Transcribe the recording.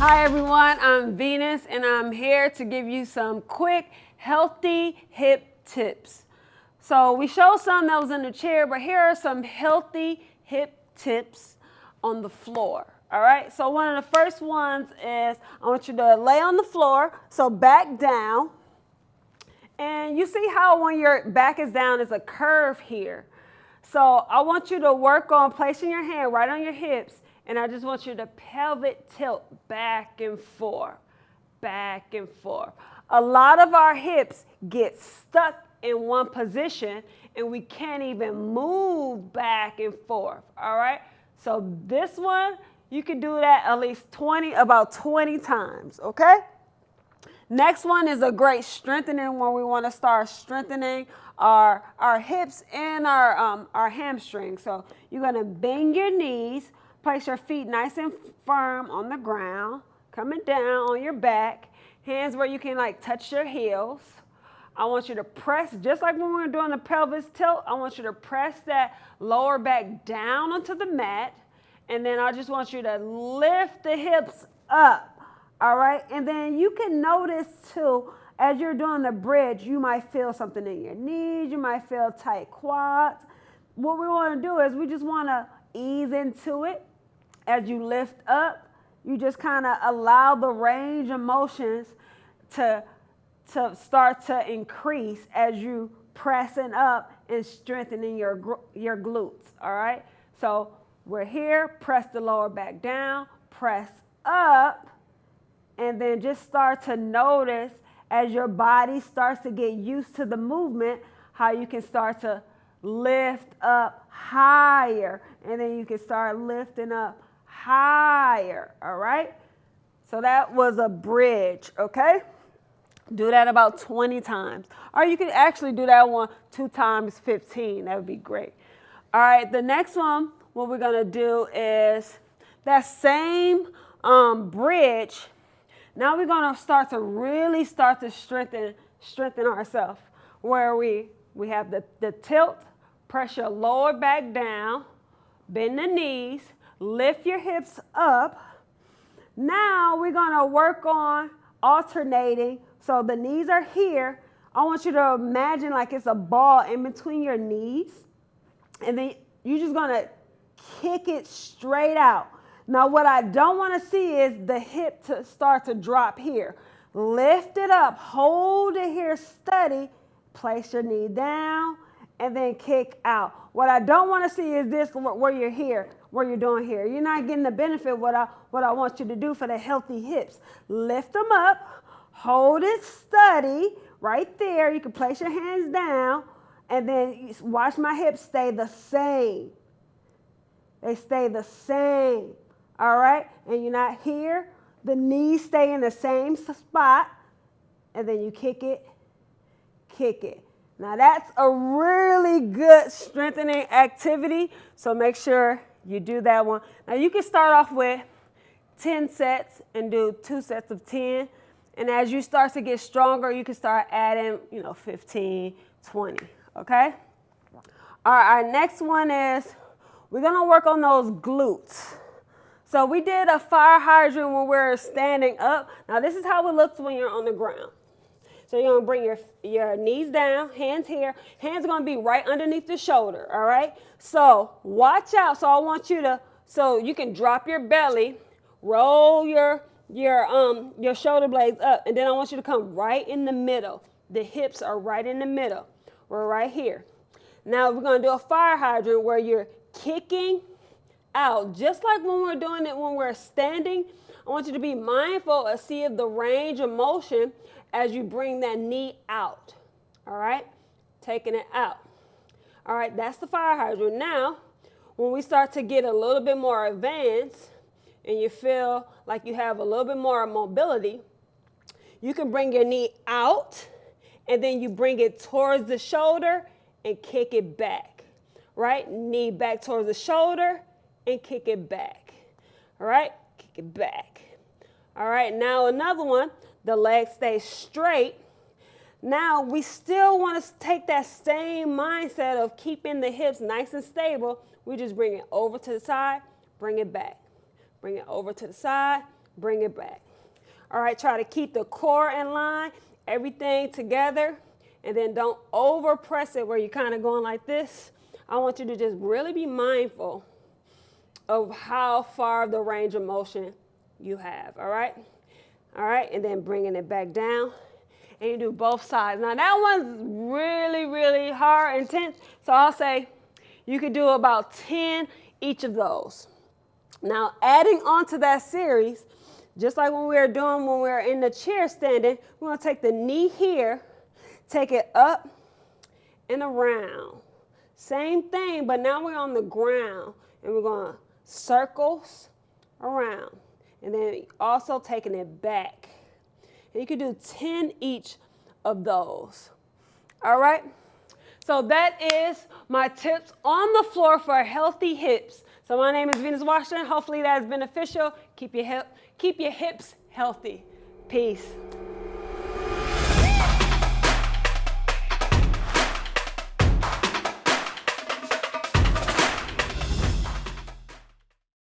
Hi everyone, I'm Venus and I'm here to give you some quick, healthy hip tips. So we showed some that was in the chair, but here are some healthy hip tips on the floor. All right, so one of the first ones is I want you to lay on the floor, so back down. And you see how when your back is down, there's a curve here. So I want you to work on placing your hand right on your hips, and I just want you to pelvic tilt back and forth, back and forth. A lot of our hips get stuck in one position, and we can't even move back and forth, all right? So this one, you can do that at least about 20 times, okay? Next one is a great strengthening when we want to start strengthening our hips and our hamstrings. So you're going to bend your knees, place your feet nice and firm on the ground, coming down on your back, hands where you can like touch your heels. I want you to press, just like when we were doing the pelvis tilt, I want you to press that lower back down onto the mat. And then I just want you to lift the hips up. All right, and then you can notice too, as you're doing the bridge, you might feel something in your knees, you might feel tight quads. What we want to do is we just want to ease into it. As you lift up, you just kind of allow the range of motions to start to increase as you pressing up and strengthening your glutes, all right? So we're here, press the lower back down, press up, and then just start to notice as your body starts to get used to the movement, how you can start to lift up higher. And then you can start lifting up higher, all right? So that was a bridge, okay? Do that about 20 times. Or you can actually do that one 2 times 15. That would be great. All right, the next one, what we're going to do is that same bridge. Now we're going to really start to strengthen ourselves, where we have the tilt, press your lower back down, bend the knees, lift your hips up. Now we're going to work on alternating. So the knees are here. I want you to imagine like it's a ball in between your knees, and then you're just going to kick it straight out. Now, what I don't want to see is the hip to start to drop here. Lift it up, hold it here steady, place your knee down, and then kick out. What I don't want to see is this where you're here, where you're doing here. You're not getting the benefit of what I want you to do for the healthy hips. Lift them up, hold it steady right there. You can place your hands down, and then watch my hips stay the same. They stay the same. All right, and you're not here. The knees stay in the same spot, and then you kick it, kick it. Now that's a really good strengthening activity, so make sure you do that one. Now you can start off with 10 sets and do 2 sets of 10, and as you start to get stronger, you can start adding, 15, 20, okay? All right, our next one is we're gonna work on those glutes. So we did a fire hydrant when we're standing up. Now this is how it looks when you're on the ground. So you're gonna bring your knees down, hands here. Hands are gonna be right underneath the shoulder, all right? So watch out. So I want you to, so you can drop your belly, roll your shoulder blades up, and then I want you to come right in the middle. The hips are right in the middle. We're right here. Now we're gonna do a fire hydrant where you're kicking out, just like when we're doing it when we're standing. I want you to be mindful of seeing the range of motion as you bring that knee out. All right, taking it out. All right, that's the fire hydrant. Now, when we start to get a little bit more advanced and you feel like you have a little bit more mobility, you can bring your knee out and then you bring it towards the shoulder and kick it back. Right, knee back towards the shoulder and kick it back. All right, kick it back. All right, now another one, the leg stays straight. Now we still want to take that same mindset of keeping the hips nice and stable. We just bring it over to the side, bring it back. Bring it over to the side, bring it back. All right, try to keep the core in line, everything together, and then don't over press it where you're kind of going like this. I want you to just really be mindful of how far of the range of motion you have, all right? All right, and then bringing it back down, and you do both sides. Now that one's really, really hard, intense, so I'll say you could do about 10 each of those. Now adding on to that series, just like when we were doing when we were in the chair standing, we're gonna take the knee here, take it up and around. Same thing, but now we're on the ground, and we're gonna circles around. And then also taking it back. And you can do 10 each of those. All right? So that is my tips on the floor for healthy hips. So my name is Venus Washington. Hopefully that is beneficial. Keep your hips healthy. Peace.